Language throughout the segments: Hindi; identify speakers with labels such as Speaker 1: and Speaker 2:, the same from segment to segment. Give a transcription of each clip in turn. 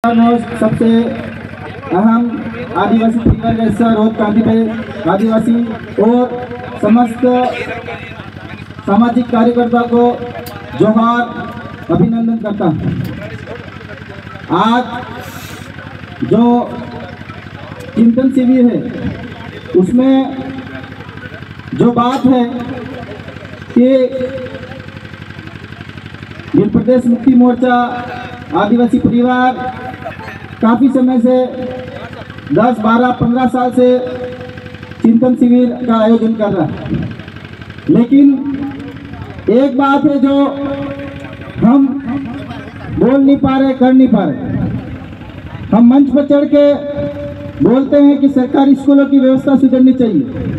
Speaker 1: सबसे अहम आदिवासी परिवार के सर और क्रांतिकारी आदिवासी और समस्त सामाजिक कार्यकर्ता को जोहार अभिनंदन करता हूँ। आज जो चिंतन शिविर है उसमें जो बात है कि मध्य प्रदेश मुक्ति मोर्चा आदिवासी परिवार काफ़ी समय से 10, 12, 15 साल से चिंतन शिविर का आयोजन कर रहा है। लेकिन एक बात है जो हम बोल नहीं पा रहे, कर नहीं पा रहे। हम मंच पर चढ़ के बोलते हैं कि सरकारी स्कूलों की व्यवस्था सुधरनी चाहिए।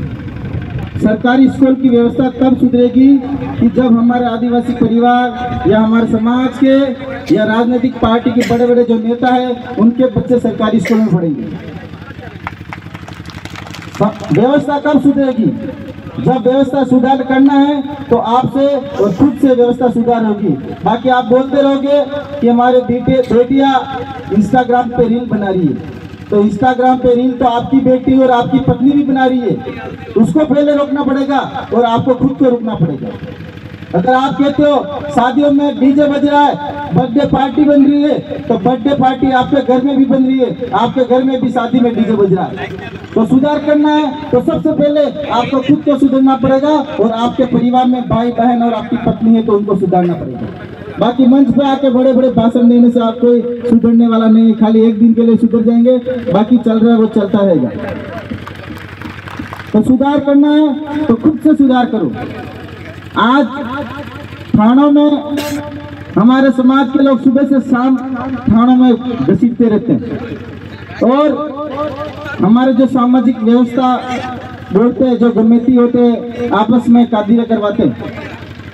Speaker 1: सरकारी स्कूल की व्यवस्था तब सुधरेगी कि जब हमारे आदिवासी परिवार या हमारे समाज के या राजनीतिक पार्टी के बड़े बड़े जो नेता हैं उनके बच्चे सरकारी स्कूल में पढ़ेंगे। व्यवस्था कब सुधरेगी? जब व्यवस्था सुधार करना है तो आपसे और खुद से व्यवस्था सुधार होगी। बाकी आप बोलते रहोगे कि हमारे बेटियां इंस्टाग्राम पे रील बना रही है, तो इंस्टाग्राम पे रील तो आपकी बेटी और आपकी पत्नी भी बना रही है, उसको पहले रोकना पड़ेगा और आपको खुद को रोकना पड़ेगा। अगर आप कहते हो शादियों में डीजे बज रहा है, बर्थडे पार्टी बन रही है, तो बर्थडे पार्टी आपके घर में भी बन रही है, आपके घर में भी शादी में डीजे बज रहा है। तो सुधार करना है तो सबसे पहले आपको खुद को सुधरना पड़ेगा और आपके परिवार में भाई बहन और आपकी पत्नी है तो उनको सुधारना पड़ेगा। बाकी मंच पे आके बड़े बड़े भाषण देने से आप कोई सुधरने वाला नहीं, खाली एक दिन के लिए सुधर जाएंगे, बाकी चल रहा है वो चलता रहेगा। तो सुधार करना है तो खुद से सुधार करो। आज थानों में हमारे समाज के लोग सुबह से शाम थानों में घसीटते रहते हैं और हमारे जो सामाजिक व्यवस्था बोलते हैं, जो गमेती होते हैं, आपस में कादिरे करवाते हैं।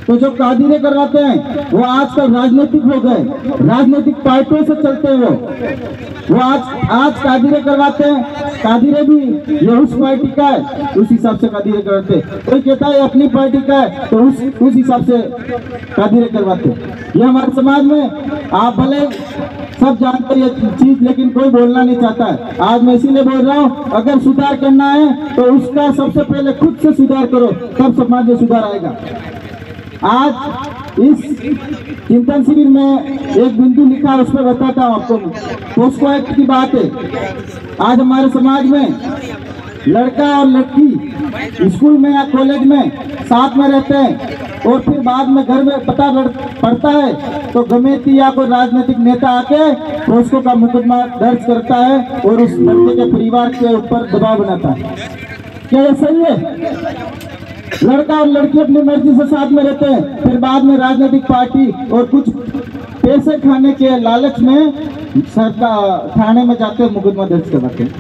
Speaker 1: तो जो कादिरे करवाते हैं वो आजकल राजनीतिक हो गए, राजनीतिक पार्टियों से चलते हैं वो आज कादिरे करवाते हैं। कादिरे भी ये उस पार्टी का है उस हिसाब से कादिरे करवाते हैं। कोई कहता है अपनी पार्टी का है तो उस हिसाब से कादिरे करवाते हैं। ये हमारे समाज में आप भले सब जानते हैं ये चीज, लेकिन कोई बोलना नहीं चाहता है। आज मैं इसीलिए बोल रहा हूँ, अगर सुधार करना है तो उसका सबसे पहले खुद से सुधार करो, तब समाज में सुधार आएगा। आज इस चिंतन शिविर में एक बिंदु लिखा, उस पर बताता हूँ आपको। पोस्को एक्ट की बात है। आज हमारे समाज में लड़का और लड़की स्कूल में या कॉलेज में साथ में रहते हैं और फिर बाद में घर में पता पड़ता है तो गमेती या कोई राजनीतिक नेता आके पोस्को का मुकदमा दर्ज करता है और उस लड़के के परिवार के ऊपर दबाव बनाता है। क्या ये सही है? लड़का और लड़की अपनी मर्जी से साथ में रहते हैं, फिर बाद में राजनीतिक पार्टी और कुछ पैसे खाने के लालच में सरकार थाने में जाकर मुकदमा दर्ज करवाते हैं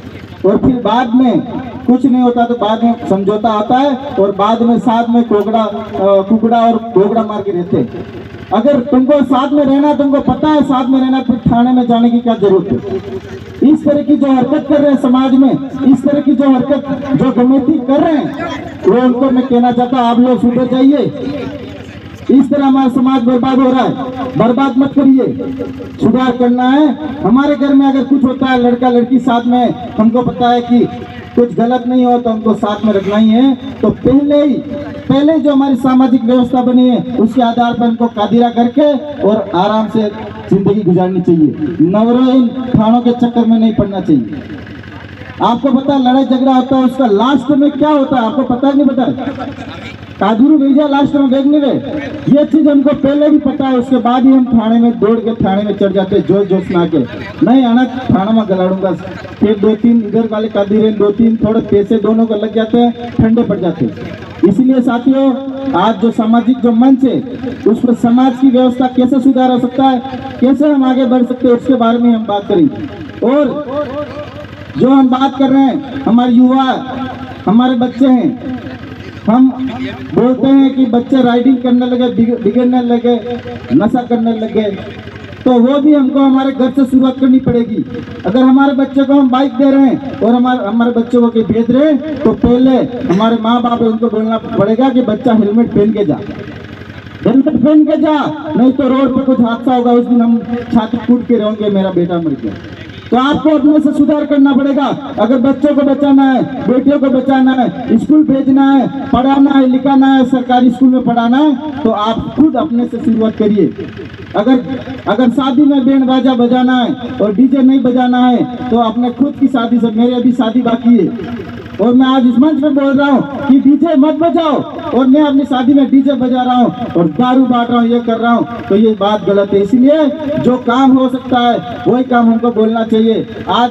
Speaker 1: और फिर बाद में कुछ नहीं होता तो बाद में समझौता आता है और बाद में साथ में कुकड़ा और घोगड़ा मार के रहते हैं। अगर तुमको साथ में रहना, तुमको पता है साथ में रहना, फिर थाने में जाने की क्या जरूरत है? इस तरह की जो हरकत कर रहे हैं समाज में, इस तरह की जो हरकत जो गमेती कर रहे हैं वो उनको मैं कहना चाहता हूँ, आप लोग सुधर जाइए। इस तरह हमारा समाज बर्बाद हो रहा है, बर्बाद मत करिए, सुधार करना है। हमारे घर में अगर कुछ होता है लड़का लड़की साथ में, हमको पता है कि कुछ गलत नहीं हो तो हमको साथ में रखना ही है। तो पहले जो हमारी सामाजिक व्यवस्था बनी है उसके आधार पर हमको कादिरा करके और आराम से जिंदगी गुजारनी चाहिए। नवरोइन थानों के चक्कर में नहीं पड़ना चाहिए। आपको पता है लड़ाई झगड़ा होता है, उसका लास्ट में क्या होता है आपको पता नहीं? पता कादुरु भेजा लास्ट में देखने में, ये चीज हमको पहले भी पता है। उसके बाद ही हम थाने में दौड़ के थाने में चढ़ जाते हैं जोश में आके, नहीं आना थाना में गलाड़ूंगा। फिर 2-3 इधर वाले कादिरे 2-3 थोड़े पैसे दोनों को लग जाते हैं, ठंडे पड़ जाते हैं। इसलिए साथियों, आज जो सामाजिक जो मंच है उस पर समाज की व्यवस्था कैसे सुधार हो सकता है, कैसे हम आगे बढ़ सकते हैं, उसके बारे में हम बात करेंगे। और जो हम बात कर रहे हैं, हमारे युवा, हमारे बच्चे हैं, हम बोलते हैं कि बच्चे राइडिंग करने लगे, बिगड़ने लगे, नशा करने लगे, तो वो भी हमको हमारे घर से शुरुआत करनी पड़ेगी। अगर हमारे बच्चे को हम बाइक दे रहे हैं और हमारे बच्चों को भेज रहे हैं तो पहले हमारे माँ बाप उनको बोलना पड़ेगा कि बच्चा हेलमेट पहन के जा। हेलमेट पहन के जा, नहीं तो रोड पे कुछ हादसा होगा, उस दिन हम छाती कूट के रहेंगे मेरा बेटा मर गया। तो आपको अपने से सुधार करना पड़ेगा। अगर बच्चों को बचाना है, बेटियों को बचाना है, स्कूल भेजना है, पढ़ाना है, लिखाना है, सरकारी स्कूल में पढ़ाना है, तो आप खुद अपने से शुरुआत करिए। अगर शादी में बैंड बाजा बजाना है और डीजे नहीं बजाना है तो अपने खुद की शादी से, मेरे अभी शादी बाकी है और मैं आज इस मंच पे बोल रहा हूँ कि डीजे मत बजाओ, और मैं अपनी शादी में डीजे बजा रहा हूँ और दारू बांट रहा हूँ, ये कर रहा हूँ, तो ये बात गलत है। इसलिए जो काम हो सकता है वही काम हमको बोलना चाहिए। आज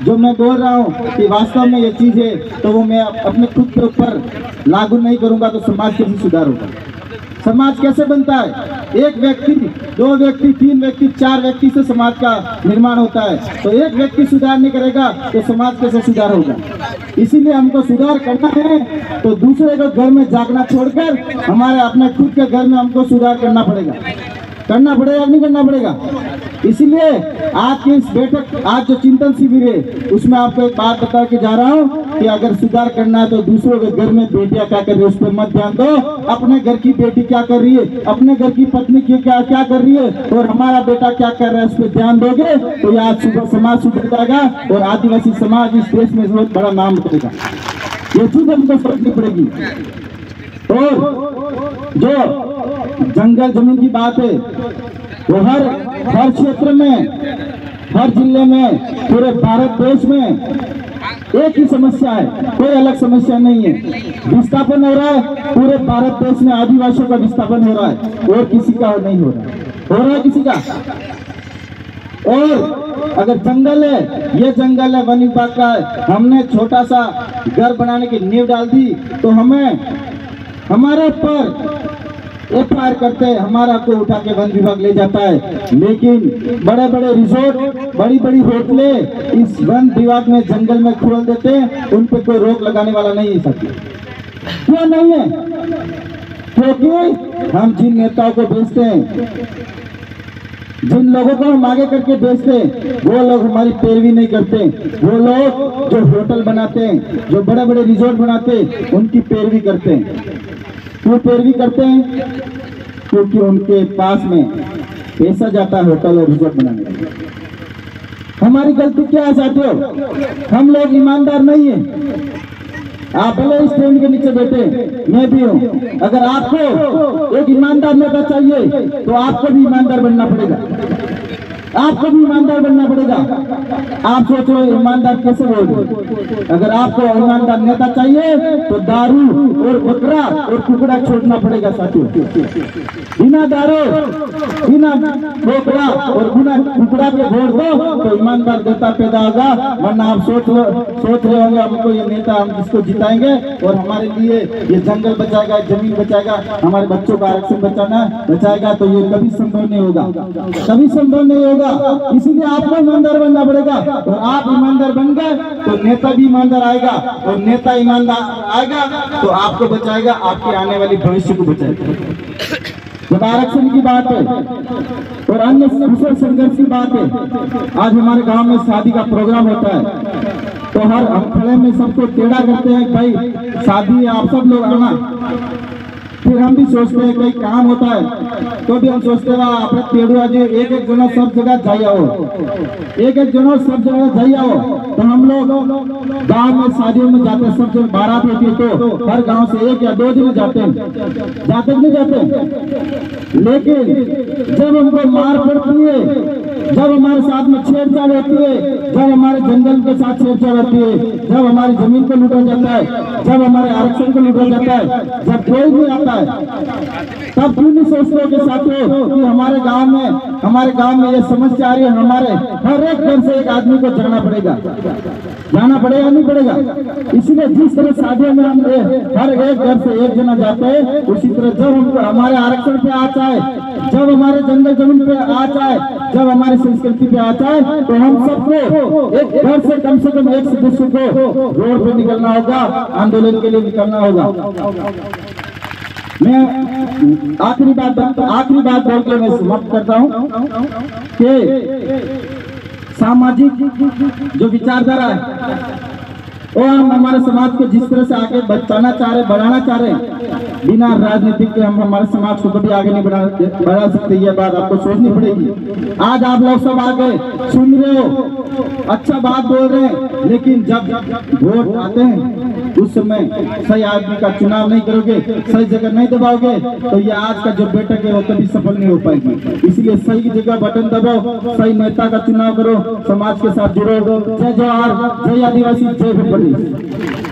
Speaker 1: जो मैं बोल रहा हूँ कि वास्तव में ये चीज़ है, तो वो मैं अपने खुद के ऊपर लागू नहीं करूँगा तो समाज कैसे सुधार होगा? समाज कैसे बनता है? एक व्यक्ति, दो व्यक्ति, तीन व्यक्ति, चार व्यक्ति से समाज का निर्माण होता है। तो एक व्यक्ति सुधार नहीं करेगा तो समाज कैसे सुधार होगा? इसीलिए हमको सुधार करना है तो दूसरे के घर में जागना छोड़कर हमारे अपने खुद के घर में हमको सुधार करना पड़ेगा। करना पड़ेगा नहीं करना पड़ेगा? इसीलिए आज की इस बैठक, आज जो चिंतन शिविर है, उसमें आपको एक बात बता के जा रहा हूँ कि अगर सुधार करना है तो दूसरों के घर में बेटियां क्या कर रही है उस पर मत ध्यान दो। अपने घर की बेटी क्या कर रही है, अपने घर की पत्नी की क्या कर रही है और हमारा बेटा क्या कर रहा है, उस पर ध्यान दोगे तो ये आज समाज सुधर जाएगा और आदिवासी समाज इस देश में बहुत बड़ा नाम उठेगा। ये चीज हमको समझनी पड़ेगी। और जो जंगल जमीन की बात है वो हर क्षेत्र में, हर जिले में, पूरे भारत देश में एक ही समस्या है, कोई अलग समस्या नहीं है। विस्थापन हो रहा है पूरे भारत देश में, आदिवासियों का विस्थापन हो रहा है और किसी का नहीं हो रहा है किसी का। और अगर जंगल है, ये जंगल है वन विभाग का है, हमने छोटा सा घर बनाने की नींव डाल दी तो हमारे ऊपर FIR करते हैं, हमारा को उठा के वन विभाग ले जाता है। लेकिन बड़े बड़े रिजोर्ट, बड़ी बड़ी होटलें इस वन विभाग में जंगल में खोल देते हैं, उन पर कोई रोक लगाने वाला नहीं है साथी। क्यों नहीं है? क्योंकि हम जिन नेताओं को भेजते हैं, जिन लोगों को हम आगे करके भेजते हैं, वो लोग हमारी पैरवी नहीं करते। वो लोग जो होटल बनाते हैं, जो बड़े बड़े रिजोर्ट बनाते हैं, उनकी पैरवी करते हैं। क्यों पैरवी करते हैं? क्योंकि उनके पास में पैसा जाता है होटल और रिजोर्ट बनाने के लिए। हमारी गलती क्या है साथियों? हम लोग ईमानदार नहीं है। आप भले इस ट्रेन के नीचे बैठे, मैं भी हूँ। अगर आपको एक ईमानदार नेता चाहिए तो आपको भी ईमानदार बनना पड़ेगा, आपको भी ईमानदार बनना पड़ेगा। आप सोचो ईमानदार कैसे बोलोगे? अगर आपको ईमानदार नेता चाहिए तो दारू और बकरा और कुकड़ा छोड़ना पड़ेगा साथियों। बिना दारू, बिना बकरा और बिना कुकड़ा के वोट दो तो ईमानदार नेता पैदा होगा। वरना आप सोच रहे होंगे हमको ये नेता, हम जिसको जिताएंगे और हमारे लिए ये जंगल बचाएगा, जमीन बचाएगा, हमारे बच्चों का आरक्षण बचाएगा, तो ये कभी संभव नहीं होगा, कभी संभव नहीं होगा। इसीलिए आपको ईमानदार बनना पड़ेगा और आप ईमानदार बन गए तो नेता भी ईमानदार आएगा और नेता ईमानदार आएगा तो आपको बचाएगा, आपके आने वाली भविष्य को बचाएगा। जब आरक्षण की बात है और अन्य कुशल संघर्ष की बात है, आज हमारे गांव में शादी का प्रोग्राम होता है तो हर खड़े में सबको टेढ़ा करते हैं, भाई शादी है आप सब लोग आना। फिर हम भी सोचते हैं कहीं काम होता है तो भी हम सोचते हैं अपने टेढ़ुआ जी एक जनो सब जगह जाइए, एक जनो सब जगह जाइए। तो हम लोग गांव में शादियों में जाते, सब जगह बारात होती है तो हर गांव से 1 या 2 जने जाते नहीं जाते। लेकिन जब हमको मार पड़ती है, जब हमारे साथ में छेड़छाड़ होती है, जब हमारे जंगल के साथ छेड़छाड़ होती है, जब हमारी जमीन को लूटा जाता है, जब हमारे आरक्षण को लूटा जाता है, जब कोई भी आता है तब क्यों नहीं सोचते कि साथियों कि हमारे गांव में ये समस्या आ रही है, हमारे हर एक घर से एक आदमी को जाना पड़ेगा नहीं पड़ेगा? इसलिए जिस तरह शादियों में हम हर एक घर से एक जना जाते हैं, उसी तरह जब हमको हमारे आरक्षण पे आ जाए, जब हमारे जंगल जमीन पे आ जाए, जब हमारी संस्कृति पे आ जाए, तो हम सबको एक घर से कम एक सदस्य को रोड पे निकलना होगा, आंदोलन के लिए निकलना होगा। मैं आखिरी बात बोल के मैं समाप्त करता हूँ कि सामाजिक जो विचारधारा है और हम हमारे समाज को जिस तरह से आगे बढ़ाना चाह रहे हैं, बिना राजनीतिक के हम हमारे समाज को कभी आगे नहीं बढ़ा सकते। ये बात आपको सोचनी पड़ेगी। आज आप लोग सब आगे सुन रहे हो, अच्छा बात बोल रहे हैं, लेकिन जब वोट आते हैं उस समय सही आदमी का चुनाव नहीं करोगे, सही जगह नहीं दबाओगे, तो ये आज का जो बैठक है वो कभी सफल नहीं हो पाएगी। इसलिए सही जगह बटन दबाओ, सही नेता का चुनाव करो, समाज के साथ जुड़ो। जय जवाहर, जय आदिवासी, जय भीम।